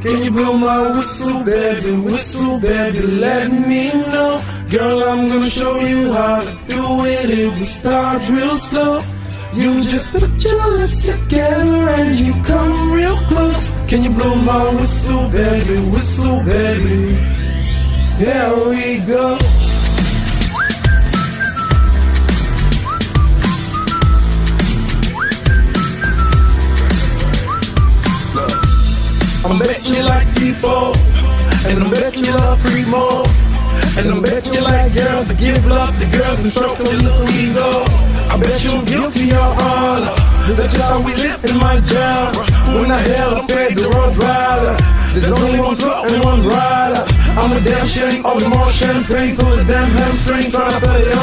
Can you blow my whistle, baby, let me know. Girl, I'm gonna show you how to do it. If we start real slow, you just put your lips together and you come real close. Can you blow my whistle, baby, here we go. I'm betting you like people, and I'm betting you love free more, and I'm betting you like girls to give love to girls and stroke a little ego. I bet you're guilty, your honor. That's just how we live in my jam. When I held up paid the road rider, there's only one floor and one rider. I'm a damn shame, all the more champagne, pull a damn hamstring, trying to play on.